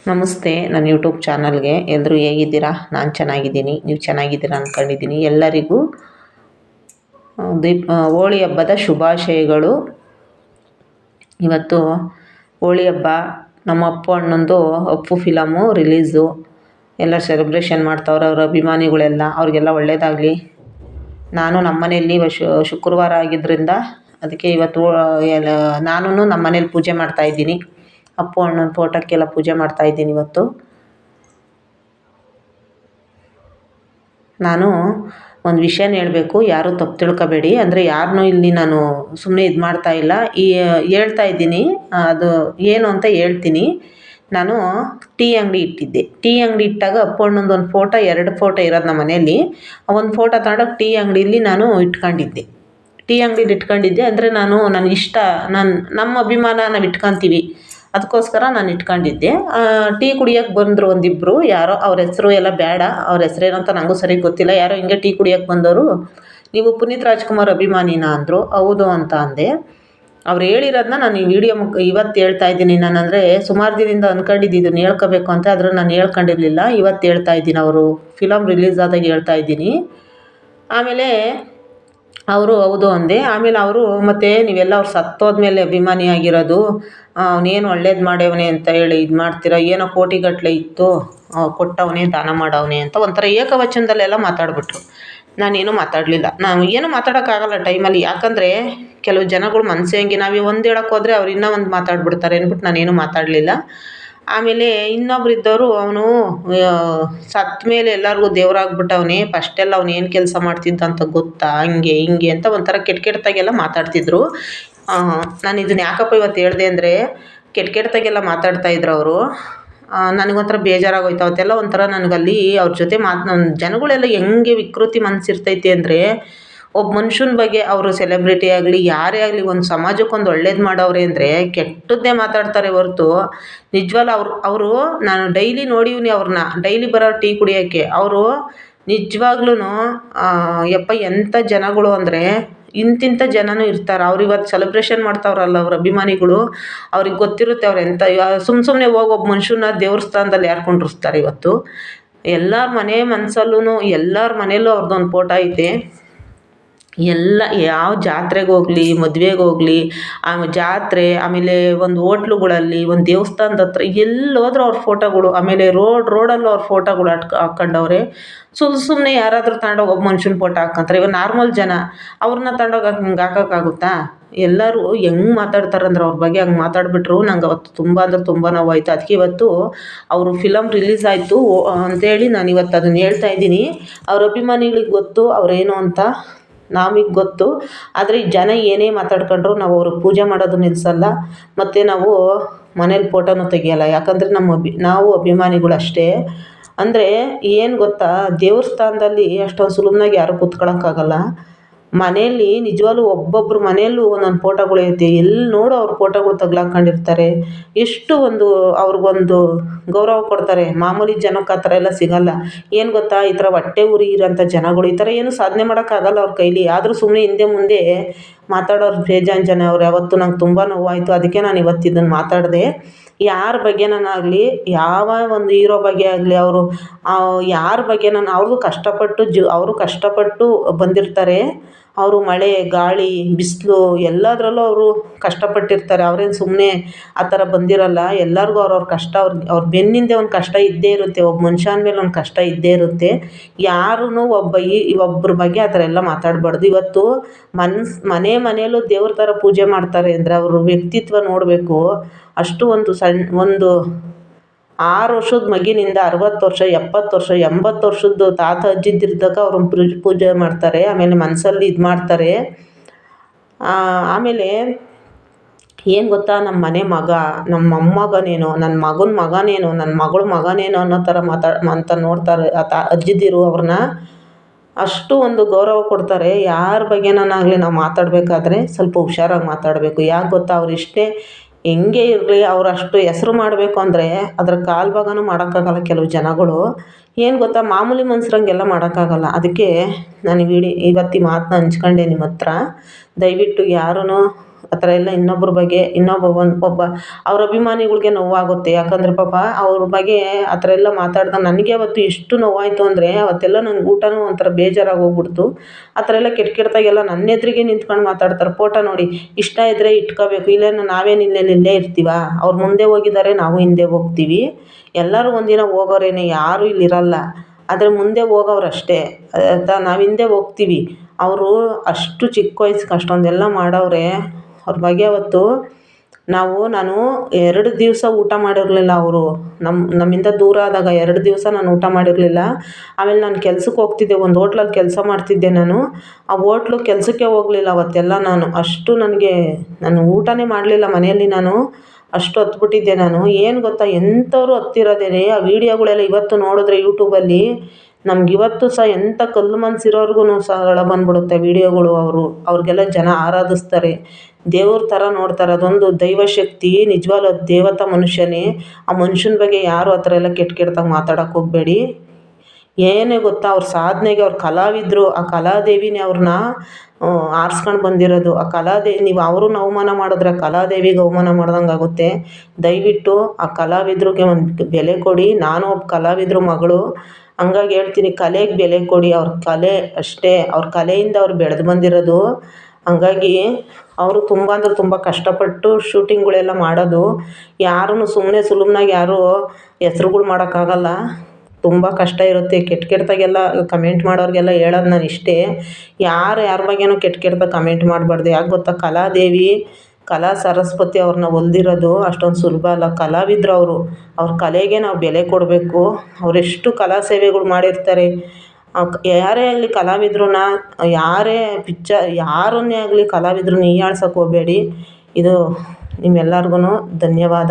ನಮಸ್ತೆ ನನ್ನ ಯೂಟ್ಯೂಬ್ ಚಾನಲ್ಗೆ ಎಲ್ಲರೂ ಹೇಗಿದ್ದೀರಾ? ನಾನು ಚೆನ್ನಾಗಿದ್ದೀನಿ, ನೀವು ಚೆನ್ನಾಗಿದ್ದೀರಾ ಅಂದ್ಕೊಂಡಿದ್ದೀನಿ. ಎಲ್ಲರಿಗೂ ಹೋಳಿ ಹಬ್ಬದ ಶುಭಾಶಯಗಳು. ಇವತ್ತು ಹೋಳಿ ಹಬ್ಬ, ನಮ್ಮ ಅಪ್ಪು ಅಣ್ಣಂದು ಅಪ್ಪು ಫಿಲಮು ರಿಲೀಸು. ಎಲ್ಲ ಸೆಲೆಬ್ರೇಷನ್ ಮಾಡ್ತಾವ್ರೆ ಅವ್ರ ಅಭಿಮಾನಿಗಳೆಲ್ಲ. ಅವ್ರಿಗೆಲ್ಲ ಒಳ್ಳೆಯದಾಗಲಿ. ನಾನು ನಮ್ಮ ಮನೆಯಲ್ಲಿ ಶುಕ್ರವಾರ ಆಗಿದ್ದರಿಂದ ಅದಕ್ಕೆ ಇವತ್ತು ನಾನು ನಮ್ಮ ಮನೇಲಿ ಪೂಜೆ ಮಾಡ್ತಾಯಿದ್ದೀನಿ. ಅಪ್ಪು ಅಣ್ಣನ ಫೋಟೋಕ್ಕೆಲ್ಲ ಪೂಜೆ ಮಾಡ್ತಾಯಿದ್ದೀನಿ ಇವತ್ತು. ನಾನು ಒಂದು ವಿಷಯನ ಹೇಳಬೇಕು, ಯಾರೂ ತಪ್ಪು ತಿಳ್ಕೊಬೇಡಿ. ಅಂದರೆ ಯಾರನ್ನೂ ಇಲ್ಲಿ ನಾನು ಸುಮ್ಮನೆ ಇದು ಮಾಡ್ತಾಯಿಲ್ಲ, ಹೇಳ್ತಾ ಇದ್ದೀನಿ. ಅದು ಏನು ಅಂತ ಹೇಳ್ತೀನಿ. ನಾನು ಟೀ ಅಂಗಡಿ ಇಟ್ಟಿದ್ದೆ. ಟೀ ಅಂಗಡಿ ಇಟ್ಟಾಗ ಅಪ್ಪು ಅಣ್ಣಂದು ಒಂದು ಫೋಟೋ, 2 ಫೋಟೋ ಇರೋದು ನಮ್ಮ ಮನೆಯಲ್ಲಿ. ಆ ಒಂದು ಫೋಟೋ ತಗೊಂಡೋಗಿ ಟೀ ಅಂಗಡೀಲಿ ನಾನು ಇಟ್ಕೊಂಡಿದ್ದೆ. ಟೀ ಅಂಗಡೀಲಿ ಇಟ್ಕೊಂಡಿದ್ದೆ ಅಂದರೆ ನನಗಿಷ್ಟ, ನಮ್ಮ ಅಭಿಮಾನ ನಾವು ಇಟ್ಕೊತೀವಿ, ಅದಕ್ಕೋಸ್ಕರ ನಾನು ಇಟ್ಕೊಂಡಿದ್ದೆ. ಟೀ ಕುಡಿಯೋಕ್ಕೆ ಬಂದರು ಒಂದಿಬ್ಬರು, ಯಾರೋ ಅವ್ರ ಹೆಸರು ಎಲ್ಲ ಬೇಡ, ಅವ್ರ ಹೆಸ್ರೇನು ಅಂತ ನನಗೂ ಸರಿಯಾಗಿ ಗೊತ್ತಿಲ್ಲ. ಯಾರೋ ಹಿಂಗೆ ಟೀ ಕುಡಿಯೋಕ್ಕೆ ಬಂದವರು, ನೀವು ಪುನೀತ್ ರಾಜ್ಕುಮಾರ್ ಅಭಿಮಾನಿನಾ ಅಂದರು. ಹೌದು ಅಂತ ಅಂದೆ. ಅವ್ರು ಹೇಳಿರೋದನ್ನ ನಾನು ಈ ವಿಡಿಯೋ ಇವತ್ತು ಹೇಳ್ತಾ ಇದ್ದೀನಿ. ನಾನಂದರೆ ಸುಮಾರು ದಿನದಿಂದ ಅಂದ್ಕೊಂಡಿದ್ದು ಇದನ್ನು ಹೇಳ್ಕೋಬೇಕು ಅಂತ, ಆದರೆ ನಾನು ಹೇಳ್ಕೊಂಡಿರಲಿಲ್ಲ. ಇವತ್ತು ಹೇಳ್ತಾ ಇದ್ದೀನಿ, ಅವರು ಫಿಲಮ್ ರಿಲೀಸ್ ಆದಾಗ ಹೇಳ್ತಾ ಇದ್ದೀನಿ. ಆಮೇಲೆ ಅವರು ಹೌದು ಅಂದೆ. ಆಮೇಲೆ ಅವರು ಮತ್ತು ನೀವೆಲ್ಲ ಅವ್ರು ಸತ್ತೋದ್ಮೇಲೆ ಅಭಿಮಾನಿ ಆಗಿರೋದು, ಅವನೇನು ಒಳ್ಳೇದು ಮಾಡ್ಯವನೆ ಅಂತ ಹೇಳಿ ಇದು ಮಾಡ್ತೀರಾ, ಏನೋ ಕೋಟಿಗಟ್ಟಲೆ ಇತ್ತು, ಕೊಟ್ಟವನೇ, ದಾನ ಮಾಡವನೆ ಅಂತ ಒಂಥರ ಏಕವಚನದಲ್ಲೆಲ್ಲ ಮಾತಾಡ್ಬಿಟ್ರು. ನಾನೇನು ಮಾತಾಡಲಿಲ್ಲ. ನಾವು ಏನು ಮಾತಾಡೋಕ್ಕಾಗಲ್ಲ ಟೈಮಲ್ಲಿ, ಯಾಕಂದರೆ ಕೆಲವು ಜನಗಳು ಮನಸ್ಸೇ ಹಂಗೆ. ನಾವು ಒಂದು ಹೇಳೋಕ್ಕೆ ಹೋದರೆ ಅವ್ರು ಇನ್ನೂ ಒಂದು ಮಾತಾಡ್ಬಿಡ್ತಾರೆ ಅಂದ್ಬಿಟ್ಟು ನಾನೇನು ಮಾತಾಡಲಿಲ್ಲ. ಆಮೇಲೆ ಇನ್ನೊಬ್ರು ಇದ್ದವರು, ಅವನು ಸತ್ತ ಮೇಲೆ ಎಲ್ಲರಿಗೂ ದೇವರಾಗ್ಬಿಟ್ಟವನೇ, ಫಸ್ಟೆಲ್ಲ ಅವ್ನು ಏನು ಕೆಲಸ ಮಾಡ್ತಿದ್ದ ಅಂತ ಗೊತ್ತಾ, ಹಂಗೆ ಹಿಂಗೆ ಅಂತ ಒಂಥರ ಕೆಟ್ಟದಾಗೆಲ್ಲ ಮಾತಾಡ್ತಿದ್ರು. ನಾನು ಇದನ್ನು ಯಾಕಪ್ಪ ಇವತ್ತು ಹೇಳಿದೆ ಅಂದರೆ, ಕೆಟ್ಟದಾಗೆಲ್ಲ ಮಾತಾಡ್ತಾಯಿದ್ರು ಅವರು. ನನಗೊಂಥರ ಬೇಜಾರಾಗೋಯ್ತು. ಅವತ್ತೆಲ್ಲ ಒಂಥರ ನನಗಲ್ಲಿ ಅವ್ರ ಜೊತೆ ಜನಗಳೆಲ್ಲ ಹೆಂಗೆ ವಿಕೃತಿ ಮನಸ್ಸಿರ್ತೈತೆ ಅಂದರೆ, ಒಬ್ಬ ಮನುಷ್ಯನ ಬಗ್ಗೆ, ಅವರು ಸೆಲೆಬ್ರಿಟಿ ಆಗಲಿ ಯಾರೇ ಆಗಲಿ, ಒಂದು ಸಮಾಜಕ್ಕೊಂದು ಒಳ್ಳೇದು ಮಾಡವ್ರೆ ಅಂದರೆ ಕೆಟ್ಟದ್ದೇ ಮಾತಾಡ್ತಾರೆ ಹೊರತು ನಿಜವಲ್ಲ. ಅವರು ನಾನು ಡೈಲಿ ನೋಡೀವ್ನಿ ಅವ್ರನ್ನ, ಡೈಲಿ ಬರೋರು ಟೀ ಕುಡಿಯೋಕ್ಕೆ. ಅವರು ನಿಜವಾಗ್ಲೂ ಯಪ್ಪ ಎಂಥ ಜನಗಳು ಅಂದರೆ, ಇಂತಿಂಥ ಜನನೂ ಇರ್ತಾರೆ. ಅವ್ರು ಇವತ್ತು ಸೆಲೆಬ್ರೇಷನ್ ಮಾಡ್ತಾವ್ರಲ್ಲ ಅವ್ರ ಅಭಿಮಾನಿಗಳು, ಅವ್ರಿಗೆ ಗೊತ್ತಿರುತ್ತೆ ಅವ್ರು ಎಂಥ ಸುಮ್ಮನೆ ಹೋಗಿ ಒಬ್ಬ ಮನುಷ್ಯನ ದೇವ್ರ ಸ್ಥಾನದಲ್ಲಿ ಯಾರು ಕುಂಡ್ರಿಸ್ತಾರೆ ಇವತ್ತು. ಎಲ್ಲರ ಮನೆ ಮನಸ್ಸಲ್ಲೂ, ಎಲ್ಲರ ಮನೇಲೂ ಅವ್ರದ್ದೊಂದು ಫೋಟೋ ಐತೆ. ಎಲ್ಲ ಯಾವ ಜಾತ್ರೆಗೆ ಹೋಗಲಿ, ಮದುವೆಗೆ ಹೋಗಲಿ, ಜಾತ್ರೆ, ಆಮೇಲೆ ಒಂದು ಹೋಟ್ಲುಗಳಲ್ಲಿ, ಒಂದು ದೇವಸ್ಥಾನದ ಹತ್ರ ಎಲ್ಲೋದ್ರೂ ಅವ್ರ ಫೋಟೋಗಳು. ಆಮೇಲೆ ರೋಡಲ್ಲೂ ಅವ್ರ ಫೋಟೋಗಳು ಹಾಕ್ಕೊಂಡವ್ರೆ. ಸುಮ್ಮನೆ ಯಾರಾದರೂ ತಗೊಂಡೋಗಿ ಒಬ್ಬ ಮನುಷ್ಯನ ಫೋಟೋ ಹಾಕ್ಕೊಂತಾರೆ. ಇವಾಗ ನಾರ್ಮಲ್ ಜನ ಅವ್ರನ್ನ ತಗೊಂಡೋಗಿ ಹಿಂಗೆ ಹಾಕೋಕ್ಕಾಗುತ್ತಾ? ಎಲ್ಲರೂ ಹೆಂಗೆ ಮಾತಾಡ್ತಾರಂದ್ರೆ ಅವ್ರ ಬಗ್ಗೆ ಹಂಗೆ ಮಾತಾಡಿಬಿಟ್ರು. ನಂಗೆ ಅವತ್ತು ತುಂಬ ಅಂದರೆ ತುಂಬ ನೋವಾಯಿತು. ಅದಕ್ಕೆ ಇವತ್ತು ಅವರು ಫಿಲಮ್ ರಿಲೀಸ್ ಆಯಿತು ಅಂಥೇಳಿ ನಾನು ಇವತ್ತು ಅದನ್ನು ಹೇಳ್ತಾ ಇದ್ದೀನಿ. ಅವ್ರ ಅಭಿಮಾನಿಗಳಿಗೆ ಗೊತ್ತು ಅವರೇನು ಅಂತ, ನಮಗೆ ಗೊತ್ತು. ಆದರೆ ಈ ಜನ ಏನೇ ಮಾತಾಡ್ಕೊಂಡ್ರು ನಾವು ಅವ್ರಿಗೆ ಪೂಜೆ ಮಾಡೋದು ನಿಲ್ಲಿಸಲ್ಲ, ಮತ್ತು ನಾವು ಮನೇಲಿ ಫೋಟೋನೂ ತೆಗಿಯಲ್ಲ. ಯಾಕಂದರೆ ನಾವು ಅಭಿಮಾನಿಗಳು ಅಷ್ಟೇ. ಅಂದರೆ ಏನು ಗೊತ್ತಾ, ದೇವ್ರ ಸ್ಥಾನದಲ್ಲಿ ಅಷ್ಟೊಂದು ಸುಲಭನಾಗಿ ಯಾರೂ ಕೂತ್ಕೊಳ್ಳೋಕ್ಕಾಗಲ್ಲ. ಮನೆಯಲ್ಲಿ ನಿಜವಾಗ್ಲೂ ಒಬ್ಬೊಬ್ರ ಮನೆಯಲ್ಲೂ ಒಂದೊಂದು ಫೋಟೋಗಳೈತೆ. ಎಲ್ಲಿ ನೋಡು ಅವ್ರ ಫೋಟೋಗಳು ತಗ್ಲಾಕೊಂಡಿರ್ತಾರೆ. ಎಷ್ಟು ಅವ್ರಿಗೊಂದು ಗೌರವ ಕೊಡ್ತಾರೆ. ಮಾಮೂಲಿ ಜನಕ್ಕೆ ಆ ಥರ ಎಲ್ಲ ಸಿಗಲ್ಲ. ಏನು ಗೊತ್ತಾ, ಈ ಥರ ಹೊಟ್ಟೆ ಉರಿ ಇರೋಂಥ ಜನಗಳು ಈ ಥರ ಏನು ಸಾಧನೆ ಮಾಡೋಕ್ಕಾಗಲ್ಲ ಅವ್ರ ಕೈಲಿ. ಆದರೂ ಸುಮ್ಮನೆ ಹಿಂದೆ ಮುಂದೆ ಮಾತಾಡೋರು ಬೇಜಾನ್ ಜನ ಅವ್ರು. ಯಾವತ್ತೂ ನಂಗೆ ತುಂಬ ನೋವಾಯಿತು. ಅದಕ್ಕೆ ನಾನು ಇವತ್ತು ಇದನ್ನು ಮಾತಾಡಿದೆ. ಯಾರ ಬಗ್ಗೆನಾಗಲಿ, ಯಾವ ಒಂದು ಹೀರೋ ಬಗ್ಗೆ ಆಗಲಿ, ಅವರು ಯಾರ ಬಗ್ಗೆ ಅವ್ರಿಗೂ ಕಷ್ಟಪಟ್ಟು ಅವರು ಕಷ್ಟಪಟ್ಟು ಬಂದಿರ್ತಾರೆ. ಅವರು ಮಳೆ ಗಾಳಿ ಬಿಸಿಲು ಎಲ್ಲದರಲ್ಲೂ ಅವರು ಕಷ್ಟಪಟ್ಟಿರ್ತಾರೆ. ಅವ್ರೇನು ಸುಮ್ಮನೆ ಆ ಥರ ಬಂದಿರಲ್ಲ. ಎಲ್ಲರಿಗೂ ಅವ್ರವ್ರ ಕಷ್ಟ, ಅವ್ರ ಬೆನ್ನಿಂದೆ ಒಂದು ಕಷ್ಟ ಇದ್ದೇ ಇರುತ್ತೆ. ಒಬ್ಬ ಮನುಷ್ಯನ ಮೇಲೆ ಒಂದು ಕಷ್ಟ ಇದ್ದೇ ಇರುತ್ತೆ. ಯಾರೂ ಒಬ್ಬರ ಬಗ್ಗೆ ಆ ಥರ ಎಲ್ಲ ಮಾತಾಡಬಾರ್ದು. ಇವತ್ತು ಮನೆಯಲ್ಲೂ ದೇವ್ರ ಥರ ಪೂಜೆ ಮಾಡ್ತಾರೆ ಅಂದರೆ ಅವ್ರ ವ್ಯಕ್ತಿತ್ವ ನೋಡಬೇಕು. ಅಷ್ಟು ಒಂದು 6 ವರ್ಷದ ಮಗಿನಿಂದ 60 ವರ್ಷ, 70 ವರ್ಷ, 80 ವರ್ಷದ್ದು ತಾತ ಅಜ್ಜಿದ್ದಿದ್ದಾಗ ಅವ್ರನ್ನ ಪೂಜೆ ಮಾಡ್ತಾರೆ. ಆಮೇಲೆ ಮನಸ್ಸಲ್ಲಿ ಇದು ಮಾಡ್ತಾರೆ. ಆಮೇಲೆ ಏನು ಗೊತ್ತಾ, ನಮ್ಮ ಮನೆ ಮಗ, ನಮ್ಮ ಮೊಮ್ಮಗನೇನೋ, ನನ್ನ ಮಗನ ಮಗನೇನೋ, ನನ್ನ ಮಗಳ ಮಗನೇನೋ ಅನ್ನೋ ಥರ ಅಂತ ನೋಡ್ತಾರೆ ಅಜ್ಜಿದಿರು. ಅವ್ರನ್ನ ಅಷ್ಟು ಒಂದು ಗೌರವ ಕೊಡ್ತಾರೆ. ಯಾರ ಬಗ್ಗೆನಾಗಲಿ ನಾವು ಮಾತಾಡಬೇಕಾದ್ರೆ ಸ್ವಲ್ಪ ಹುಷಾರಾಗಿ ಮಾತಾಡಬೇಕು. ಯಾಕೆ ಗೊತ್ತಾ, ಅವರಿಷ್ಟೇ ಹೆಂಗೆ ಇರಲಿ, ಅವ್ರು ಅಷ್ಟು ಹೆಸ್ರು ಮಾಡಬೇಕು ಅಂದರೆ ಅದರ ಕಾಲು ಭಾಗನೂ ಮಾಡೋಕ್ಕಾಗಲ್ಲ ಕೆಲವು ಜನಗಳು. ಏನು ಗೊತ್ತಾ, ಮಾಮೂಲಿ ಮನುಷ್ಯರಂಗೆಲ್ಲ ಮಾಡೋಕ್ಕಾಗಲ್ಲ. ಅದಕ್ಕೆ ನಾನು ಇವತ್ತು ಈ ಮಾತನ್ನ ಹಂಚ್ಕೊಂಡೆ ನಿಮ್ಮ ಹತ್ರ. ದಯವಿಟ್ಟು ಯಾರೂ ಆ ಥರ ಎಲ್ಲ ಇನ್ನೊಬ್ರ ಬಗ್ಗೆ ಒಬ್ಬ ಅವ್ರ ಅಭಿಮಾನಿಗಳ್ಗೆ ನೋವಾಗುತ್ತೆ. ಯಾಕಂದರೆ ಪಾಪ ಅವ್ರ ಬಗ್ಗೆ ಆ ಥರ ಎಲ್ಲ ಮಾತಾಡ್ದಾಗ ನನಗೆ ಅವತ್ತು ಎಷ್ಟು ನೋವಾಯಿತು ಅಂದರೆ ಅವತ್ತೆಲ್ಲ ನಂಗೆ ಊಟನೂ ಒಂಥರ ಬೇಜಾರಾಗಿ ಹೋಗ್ಬಿಡ್ತು. ಆ ಥರ ಎಲ್ಲ ಕೆಟ್ಟಾಗೆಲ್ಲ ನನ್ನ ಎದುರಿಗೆ ನಿಂತ್ಕೊಂಡು ಮಾತಾಡ್ತಾರೆ. ಫೋಟೋ ನೋಡಿ ಇಷ್ಟ ಇದ್ದರೆ ಇಟ್ಕೋಬೇಕು, ಇಲ್ಲೇನು ನಾವೇನು ಇಲ್ಲೇ ಇರ್ತೀವಾ? ಅವ್ರು ಮುಂದೆ ಹೋಗಿದ್ದಾರೆ, ನಾವು ಹಿಂದೆ ಹೋಗ್ತೀವಿ. ಎಲ್ಲರೂ ಒಂದಿನ ಹೋಗೋರೇನೆ, ಯಾರೂ ಇಲ್ಲಿರಲ್ಲ. ಆದರೆ ಮುಂದೆ ಹೋಗೋರು ಅಷ್ಟೇ ಆಯಿತಾ. ನಾವು ಹಿಂದೆ ಹೋಗ್ತೀವಿ. ಅವರು ಅಷ್ಟು ಚಿಕ್ಕ ವಯಸ್ಸಿಗೆ ಅಷ್ಟೊಂದೆಲ್ಲ ಮಾಡವ್ರೆ. ಅವ್ರ ಬಗ್ಗೆ ಅವತ್ತು ನಾನು 2 ದಿವಸ ಊಟ ಮಾಡಿರಲಿಲ್ಲ. ಅವರು ನಮ್ಮಿಂದ ದೂರ ಆದಾಗ 2 ದಿವಸ ನಾನು ಊಟ ಮಾಡಿರಲಿಲ್ಲ. ಆಮೇಲೆ ನಾನು ಕೆಲ್ಸಕ್ಕೆ ಹೋಗ್ತಿದ್ದೆ, ಒಂದು ಹೋಟ್ಲಲ್ಲಿ ಕೆಲಸ ಮಾಡ್ತಿದ್ದೆ ನಾನು. ಆ ಹೋಟ್ಲು ಕೆಲಸಕ್ಕೆ ಹೋಗಲಿಲ್ಲ ಅವತ್ತೆಲ್ಲ ನಾನು. ಅಷ್ಟು ನಾನು ಊಟನೇ ಮಾಡಲಿಲ್ಲ ಮನೆಯಲ್ಲಿ. ನಾನು ಅಷ್ಟು ಹತ್ಬಿಟ್ಟಿದ್ದೆ ನಾನು. ಏನು ಗೊತ್ತಾ, ಎಂಥವ್ರು ಹತ್ತಿರೋದೇನೆ ಆ ವೀಡಿಯೋಗಳೆಲ್ಲ ಇವತ್ತು ನೋಡಿದ್ರೆ ಯೂಟ್ಯೂಬಲ್ಲಿ ನಮಗಿವತ್ತು ಸಹ ಎಂಥ ಕಲ್ಲು ಮನಸ್ಸಿರೋರ್ಗೂ ಸಹ ಅಳ ಬಂದ್ಬಿಡುತ್ತೆ ವೀಡಿಯೋಗಳು. ಅವ್ರಿಗೆಲ್ಲ ಜನ ಆರಾಧಿಸ್ತಾರೆ, ದೇವ್ರ ಥರ ನೋಡ್ತಾರೆ. ಅದೊಂದು ದೈವಶಕ್ತಿ, ನಿಜವಾಗ್ಲೂ ಅದು ದೇವತಾ ಮನುಷ್ಯನೇ. ಆ ಮನುಷ್ಯನ ಬಗ್ಗೆ ಯಾರು ಆ ಥರ ಎಲ್ಲ ಕೆಟ್ಟದಾಗಿ ಮಾತಾಡೋಕ್ಕೆ ಹೋಗಬೇಡಿ. ಏನೇ ಗೊತ್ತಾ, ಅವ್ರ ಸಾಧನೆಗೆ ಅವ್ರು ಕಲಾವಿದರು. ಆ ಕಲಾದೇವಿನೇ ಅವ್ರನ್ನ ಆರಿಸ್ಕೊಂಡು ಬಂದಿರೋದು. ಆ ಕಲಾದೇವಿ, ನೀವು ಅವ್ರನ್ನ ಅವಮಾನ ಮಾಡಿದ್ರೆ ಕಲಾದೇವಿಗೆ ಅವಮಾನ ಮಾಡ್ದಂಗೆ ಆಗುತ್ತೆ. ದಯವಿಟ್ಟು ಆ ಕಲಾವಿದ್ರಿಗೆ ಒಂದು ಬೆಲೆ ಕೊಡಿ. ನಾನು ಒಬ್ಬ ಕಲಾವಿದ್ರ ಮಗಳು, ಹಂಗಾಗಿ ಹೇಳ್ತೀನಿ, ಕಲೆಗೆ ಬೆಲೆ ಕೊಡಿ. ಅವ್ರ ಕಲೆ ಅಷ್ಟೇ, ಅವ್ರ ಕಲೆಯಿಂದ ಅವ್ರು ಬೆಳೆದು ಬಂದಿರೋದು. ಹಂಗಾಗಿ ಅವರು ತುಂಬ ಅಂದರೆ ತುಂಬ ಕಷ್ಟಪಟ್ಟು ಶೂಟಿಂಗ್ಗಳೆಲ್ಲ ಮಾಡೋದು. ಯಾರನ್ನು ಸುಲಭನಾಗಿ ಯಾರೂ ಹೆಸ್ರುಗಳು ಮಾಡೋಕ್ಕಾಗಲ್ಲ. ತುಂಬ ಕಷ್ಟ ಇರುತ್ತೆ. ಕೆಟ್ಟದಾಗೆಲ್ಲ ಕಮೆಂಟ್ ಮಾಡೋರಿಗೆಲ್ಲ ಹೇಳೋದು ನಾನು ಇಷ್ಟೇ, ಯಾರ ಬಗ್ಗೆನೂ ಕೆಟ್ಟದಾಗಿ ಕಮೆಂಟ್ ಮಾಡಬಾರ್ದು. ಯಾಕೆ ಗೊತ್ತಾ, ಕಲಾದೇವಿ, ಕಲಾ ಸರಸ್ವತಿ ಅವ್ರನ್ನ ಹೊಲ್ದಿರೋದು ಅಷ್ಟೊಂದು ಸುಲಭ ಅಲ್ಲ. ಕಲಾವಿದ್ರು ಅವರು. ಅವ್ರ ಕಲೆಗೆ ನಾವು ಬೆಲೆ ಕೊಡಬೇಕು. ಅವರೆಷ್ಟು ಕಲಾ ಸೇವೆಗಳು ಮಾಡಿರ್ತಾರೆ. ಯಾರೇ ಆಗಲಿ ಕಲಾವಿದ್ರನ್ನ, ಯಾರನ್ನೇ ಆಗಲಿ ಕಲಾವಿದ್ರನ್ನ ಹೀಯಾಳ್ಸೋಕ್ಕೆ ಹೋಗಬೇಡಿ. ಇದು ನಿಮ್ಮೆಲ್ಲರಿಗೂ ಧನ್ಯವಾದ.